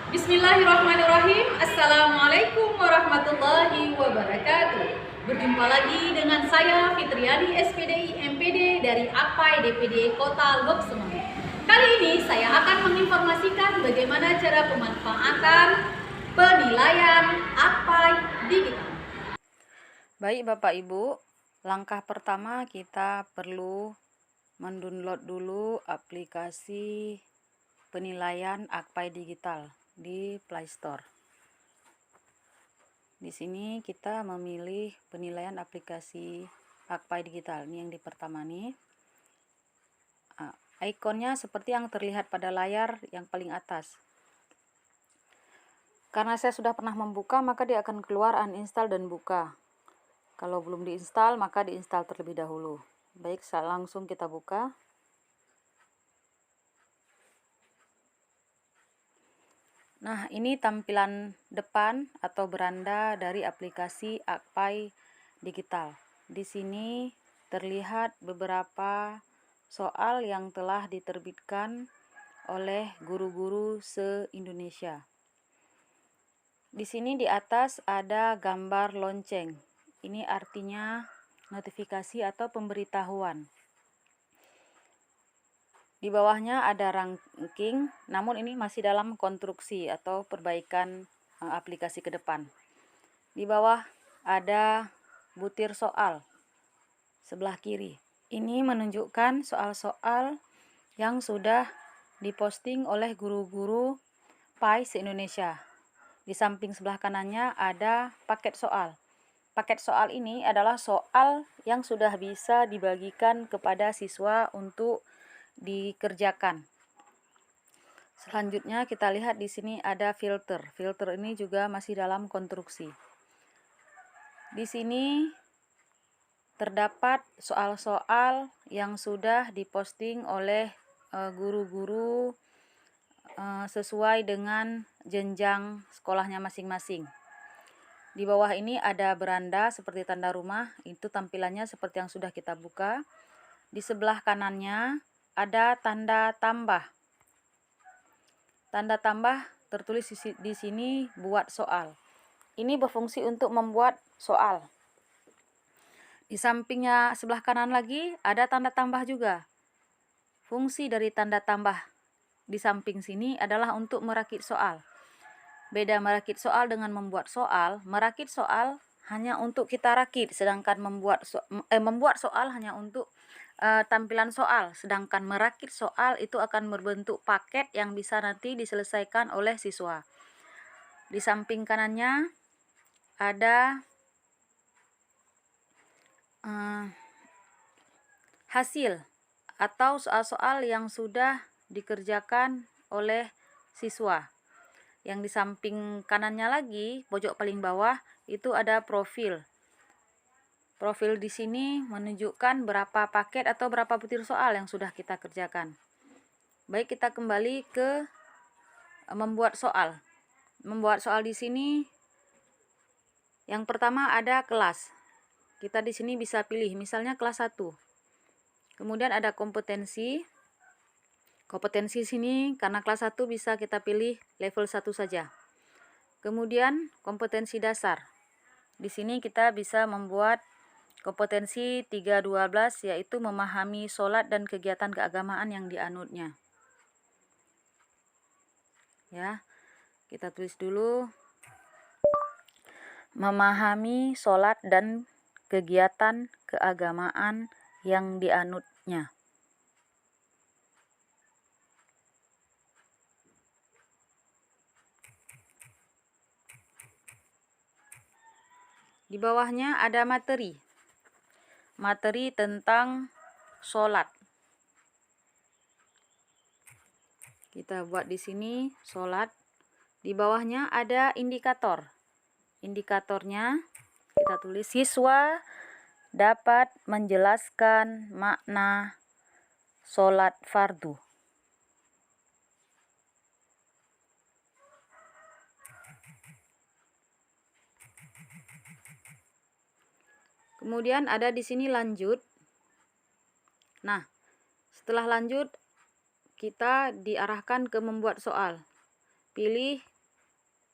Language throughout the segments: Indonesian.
Bismillahirrahmanirrahim. Assalamualaikum warahmatullahi wabarakatuh. Berjumpa lagi dengan saya Fitriani SPDI MPD dari APAI DPD Kota Lebak Semangat. Kali ini saya akan menginformasikan bagaimana cara pemanfaatan penilaian APAI digital. Baik Bapak Ibu, langkah pertama kita perlu mendownload dulu aplikasi penilaian APAI digital di Play Store. Di sini kita memilih penilaian aplikasi APAI digital. Ini yang di pertama nih. Ikonnya seperti yang terlihat pada layar yang paling atas. Karena saya sudah pernah membuka, maka dia akan keluar uninstall dan buka. Kalau belum diinstal, maka diinstal terlebih dahulu. Baik, langsung kita buka. Nah, ini tampilan depan atau beranda dari aplikasi APAI digital. Di sini terlihat beberapa soal yang telah diterbitkan oleh guru-guru se-Indonesia. Di sini di atas ada gambar lonceng. Ini artinya notifikasi atau pemberitahuan. Di bawahnya ada ranking, namun ini masih dalam konstruksi atau perbaikan aplikasi ke depan. Di bawah ada butir soal sebelah kiri. Ini menunjukkan soal-soal yang sudah diposting oleh guru-guru PAI se-Indonesia. Di samping sebelah kanannya ada paket soal. Paket soal ini adalah soal yang sudah bisa dibagikan kepada siswa untuk dikerjakan. Selanjutnya kita lihat di sini ada filter. Filter ini juga masih dalam konstruksi. Di sini terdapat soal-soal yang sudah diposting oleh guru-guru sesuai dengan jenjang sekolahnya masing-masing. Di bawah ini ada beranda seperti tanda rumah, itu tampilannya seperti yang sudah kita buka. Di sebelah kanannya ada tanda tambah. Tanda tambah tertulis di sini buat soal. Ini berfungsi untuk membuat soal. Di sampingnya sebelah kanan lagi ada tanda tambah juga. Fungsi dari tanda tambah di samping sini adalah untuk merakit soal. Beda merakit soal dengan membuat soal. Merakit soal hanya untuk kita rakit, sedangkan membuat soal hanya untuk tampilan soal, sedangkan merakit soal itu akan berbentuk paket yang bisa nanti diselesaikan oleh siswa. Di samping kanannya ada hasil atau soal-soal yang sudah dikerjakan oleh siswa. Yang di samping kanannya lagi, pojok paling bawah, itu ada profil. Profil di sini menunjukkan berapa paket atau berapa butir soal yang sudah kita kerjakan. Baik, kita kembali ke membuat soal. Membuat soal di sini yang pertama ada kelas. Kita di sini bisa pilih misalnya kelas 1. Kemudian ada kompetensi. Kompetensi sini karena kelas 1 bisa kita pilih level 1 saja. Kemudian kompetensi dasar. Di sini kita bisa membuat kompetensi 3.12, yaitu memahami sholat dan kegiatan keagamaan yang dianutnya. Ya, kita tulis dulu. Memahami sholat dan kegiatan keagamaan yang dianutnya. Di bawahnya ada materi. Materi tentang sholat. Kita buat di sini sholat. Di bawahnya ada indikator. Indikatornya kita tulis siswa dapat menjelaskan makna sholat fardu. Kemudian ada di sini lanjut. Nah, setelah lanjut kita diarahkan ke membuat soal. Pilih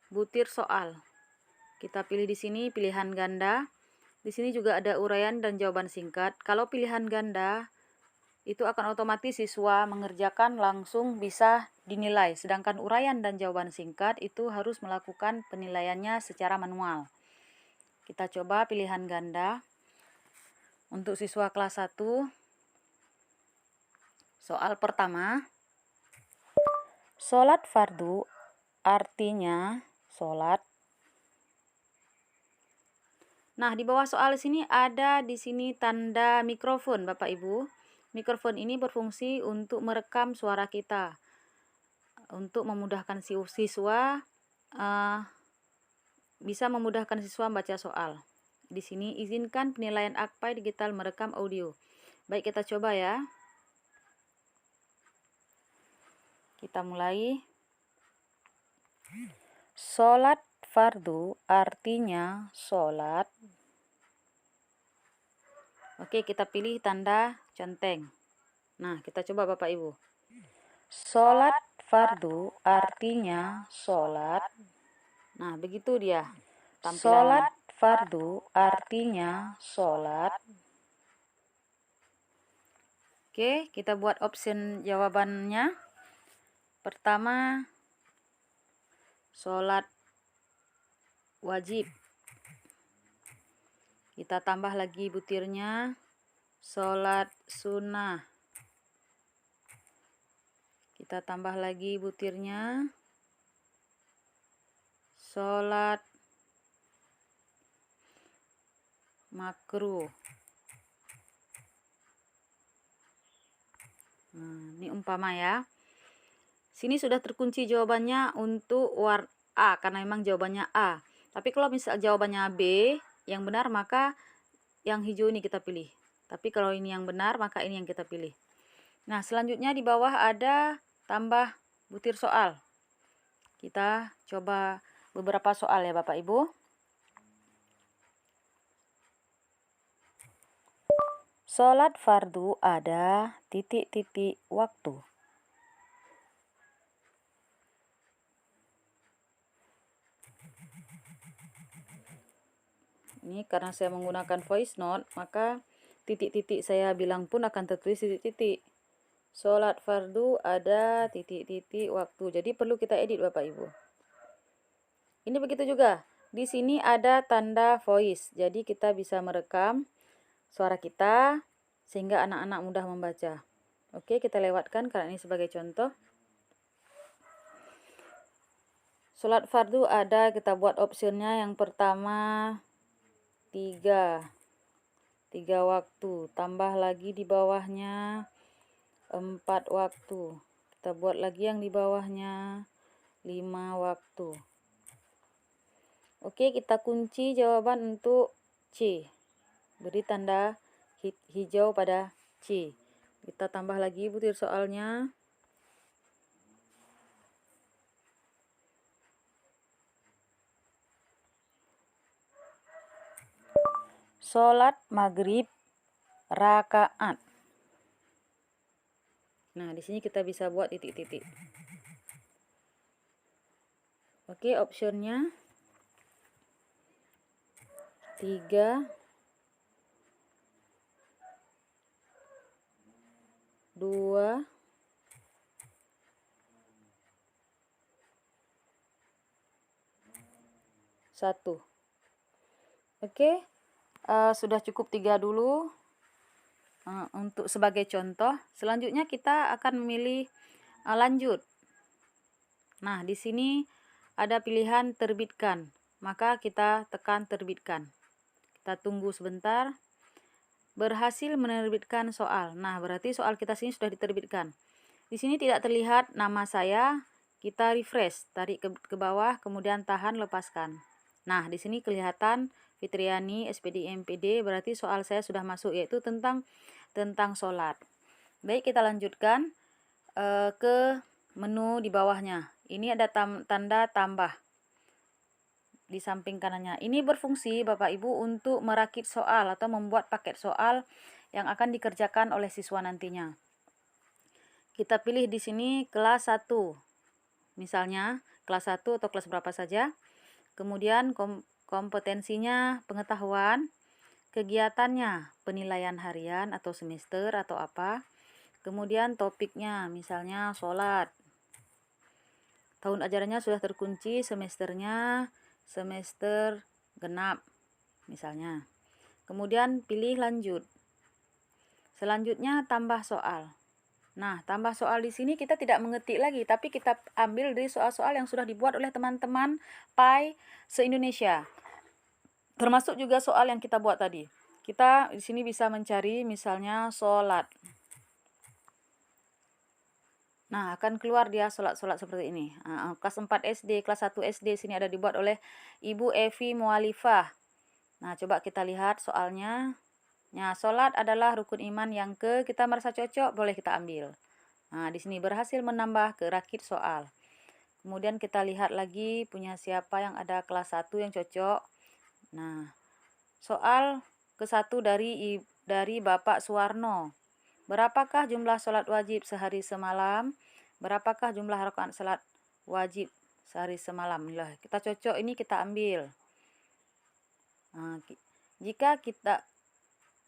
butir soal. Kita pilih di sini pilihan ganda. Di sini juga ada uraian dan jawaban singkat. Kalau pilihan ganda itu akan otomatis siswa mengerjakan langsung bisa dinilai. Sedangkan uraian dan jawaban singkat itu harus melakukan penilaiannya secara manual. Kita coba pilihan ganda. Untuk siswa kelas 1, soal pertama, sholat fardu artinya sholat. Nah, di bawah soal sini ada di sini tanda mikrofon, Bapak Ibu. Mikrofon ini berfungsi untuk merekam suara kita, untuk memudahkan siswa, bisa memudahkan siswa membaca soal. Di sini izinkan penilaian AKPAI digital merekam audio. Baik, kita coba ya. Kita mulai. Sholat fardu artinya sholat. Oke, kita pilih tanda centeng. Nah, kita coba Bapak Ibu. Sholat fardu artinya sholat. Nah, begitu dia tampilannya. Sholat fardu artinya sholat. Oke, kita buat option jawabannya. Pertama, sholat wajib. Kita tambah lagi butirnya, sholat sunnah. Kita tambah lagi butirnya, sholat makruh. Nah, ini umpama ya. Sini sudah terkunci jawabannya untuk warna A, karena memang jawabannya A. Tapi kalau misal jawabannya B yang benar, maka yang hijau ini kita pilih. Tapi kalau ini yang benar, maka ini yang kita pilih. Nah, selanjutnya di bawah ada tambah butir soal. Kita coba beberapa soal ya Bapak Ibu. Sholat fardu ada titik-titik waktu. Ini karena saya menggunakan voice note, maka titik-titik saya bilang pun akan tertulis titik-titik. Sholat fardu ada titik-titik waktu. Jadi perlu kita edit Bapak Ibu. Ini begitu juga. Di sini ada tanda voice. Jadi kita bisa merekam suara kita sehingga anak-anak mudah membaca. Oke, kita lewatkan karena ini sebagai contoh. Sholat fardu ada, kita buat optionnya yang pertama 3 waktu, tambah lagi di bawahnya 4 waktu, kita buat lagi yang di bawahnya 5 waktu. Oke, kita kunci jawaban untuk C, beri tanda hijau pada C. Kita tambah lagi butir soalnya. Sholat maghrib rakaat. Nah, di sini kita bisa buat titik-titik. Oke, optionnya 3, 2, 1. Oke. Sudah cukup 3 dulu untuk sebagai contoh. Selanjutnya kita akan memilih lanjut. Nah, di sini ada pilihan terbitkan, maka kita tekan terbitkan. Kita tunggu sebentar. Berhasil menerbitkan soal. Nah, berarti soal kita sini sudah diterbitkan. Di sini tidak terlihat nama saya. Kita refresh, tarik ke bawah, kemudian tahan, lepaskan. Nah, di sini kelihatan Fitriani SPD MPD, berarti soal saya sudah masuk, yaitu tentang sholat. Baik, kita lanjutkan ke menu di bawahnya. Ini ada tanda tambah di samping kanannya. Ini berfungsi Bapak Ibu untuk merakit soal atau membuat paket soal yang akan dikerjakan oleh siswa nantinya. Kita pilih di sini kelas 1. Misalnya kelas 1 atau kelas berapa saja. Kemudian kompetensinya pengetahuan, kegiatannya penilaian harian atau semester atau apa. Kemudian topiknya misalnya sholat. Tahun ajarannya sudah terkunci, semesternya semester genap misalnya. Kemudian pilih lanjut. Selanjutnya tambah soal. Nah, tambah soal di sini kita tidak mengetik lagi, tapi kita ambil dari soal-soal yang sudah dibuat oleh teman-teman PAI se-Indonesia. Termasuk juga soal yang kita buat tadi. Kita di sini bisa mencari misalnya sholat. Nah, akan keluar dia sholat-sholat seperti ini. Kelas 4 SD, kelas 1 SD sini ada dibuat oleh Ibu Evi Mualifah. Nah, coba kita lihat soalnya. Nah, sholat adalah rukun iman yang kita merasa cocok, boleh kita ambil. Nah, di sini berhasil menambah kerakit soal. Kemudian kita lihat lagi punya siapa yang ada kelas 1 yang cocok. Nah, soal ke-1 dari Bapak Suwarno. Berapakah jumlah sholat wajib sehari semalam? Berapakah jumlah rakaat sholat wajib sehari semalam? Lah, kita cocok ini kita ambil. Nah,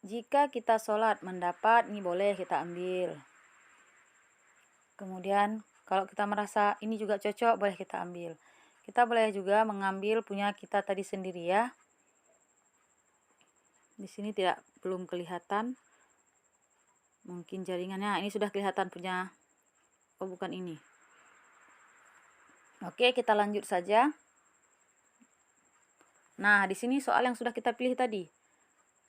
jika kita sholat mendapat, ini boleh kita ambil. Kemudian kalau kita merasa ini juga cocok, boleh kita ambil. Kita boleh juga mengambil punya kita tadi sendiri ya. Di sini belum kelihatan. Mungkin jaringannya ini sudah kelihatan punya. Oh, bukan ini. Oke, kita lanjut saja. Nah, di sini soal yang sudah kita pilih tadi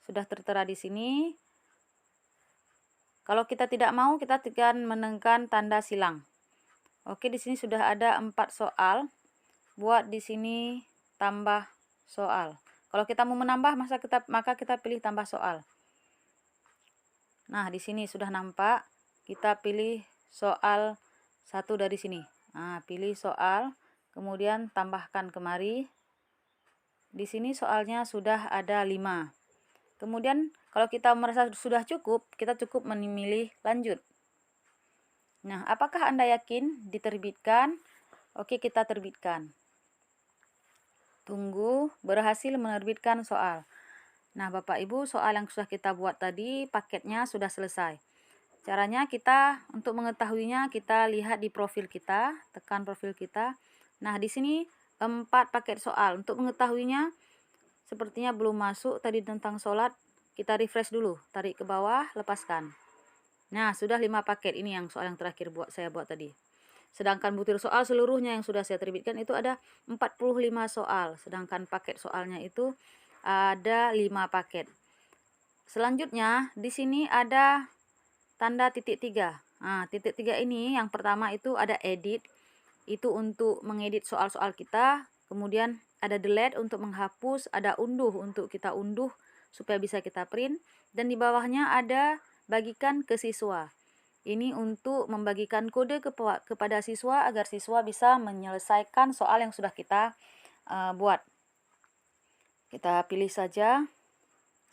sudah tertera di sini. Kalau kita tidak mau, kita tekan menekan tanda silang. Oke, di sini sudah ada 4 soal. Buat di sini tambah soal. Kalau kita mau menambah, maka kita pilih tambah soal. Nah, di sini sudah nampak. Kita pilih soal 1 dari sini. Nah, pilih soal, kemudian tambahkan kemari. Di sini soalnya sudah ada 5. Kemudian kalau kita merasa sudah cukup, kita cukup memilih lanjut. Nah, apakah Anda yakin diterbitkan? Oke, kita terbitkan. Tunggu, berhasil menerbitkan soal. Nah, Bapak Ibu, soal yang sudah kita buat tadi, paketnya sudah selesai. Caranya kita, untuk mengetahuinya, kita lihat di profil kita, tekan profil kita. Nah, di sini 4 paket soal. Untuk mengetahuinya, sepertinya belum masuk tadi tentang sholat. Kita refresh dulu, tarik ke bawah, lepaskan. Nah, sudah 5 paket. Ini yang soal yang terakhir saya buat tadi. Sedangkan butir soal seluruhnya yang sudah saya terbitkan itu ada 45 soal. Sedangkan paket soalnya itu ada 5 paket. Selanjutnya di sini ada tanda titik 3. Nah, titik 3 ini yang pertama itu ada edit. Itu untuk mengedit soal-soal kita. Kemudian ada delete untuk menghapus, ada unduh untuk kita unduh supaya bisa kita print. Dan di bawahnya ada bagikan ke siswa. Ini untuk membagikan kode kepada siswa agar siswa bisa menyelesaikan soal yang sudah kita buat. Kita pilih saja.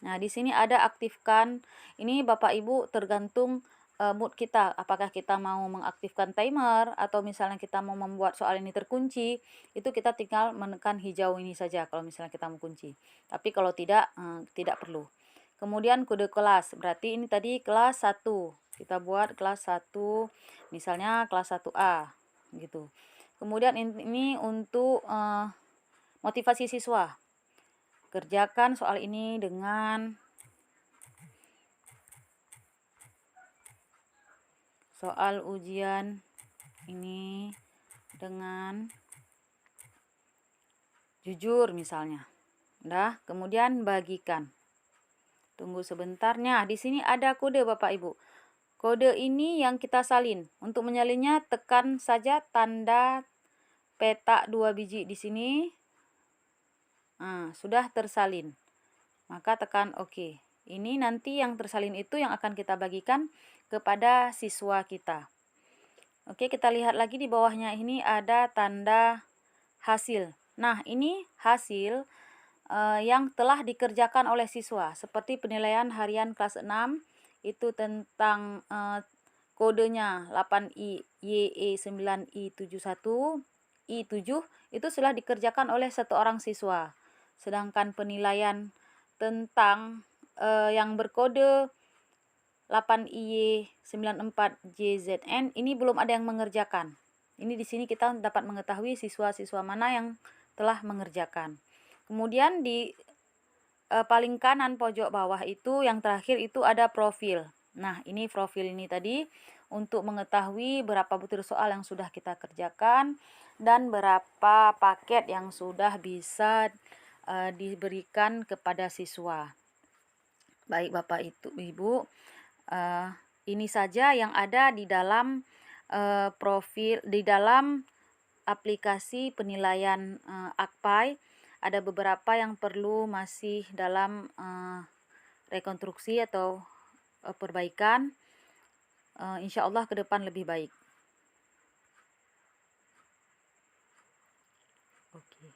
Nah, di sini ada aktifkan. Ini Bapak Ibu tergantung mood kita. Apakah kita mau mengaktifkan timer atau misalnya kita mau membuat soal ini terkunci, itu kita tinggal menekan hijau ini saja kalau misalnya kita mau kunci. Tapi kalau tidak perlu. Kemudian kode kelas, berarti ini tadi kelas 1. Kita buat kelas 1, misalnya kelas 1A gitu. Kemudian ini untuk motivasi siswa. Kerjakan soal ini dengan soal ujian ini dengan jujur misalnya. Udah, kemudian bagikan. Tunggu sebentarnya. Di sini ada kode Bapak Ibu. Kode ini yang kita salin. Untuk menyalinnya tekan saja tanda petak 2 biji di sini. Nah, sudah tersalin. Maka tekan OK. Ini nanti yang tersalin itu yang akan kita bagikan kepada siswa kita. Oke, kita lihat lagi di bawahnya ini ada tanda hasil. Nah, ini hasil yang telah dikerjakan oleh siswa. Seperti penilaian harian kelas 6, itu tentang kodenya 8I YE 9I 71. I7 itu sudah dikerjakan oleh satu orang siswa. Sedangkan penilaian tentang yang berkode 8IY94JZN ini belum ada yang mengerjakan. Ini di sini kita dapat mengetahui siswa-siswa mana yang telah mengerjakan. Kemudian di paling kanan pojok bawah itu yang terakhir itu ada profil. Nah, ini profil ini tadi untuk mengetahui berapa butir soal yang sudah kita kerjakan dan berapa paket yang sudah bisa diberikan kepada siswa. Baik Bapak Ibu, ini saja yang ada di dalam profil, di dalam aplikasi penilaian AKPAI. Ada beberapa yang perlu masih dalam rekonstruksi atau perbaikan. Insya Allah ke depan lebih baik. Oke.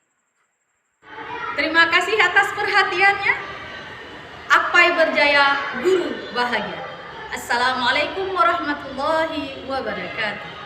Terima kasih atas perhatiannya. AKPAI berjaya, guru bahagia. Assalamualaikum warahmatullahi wabarakatuh.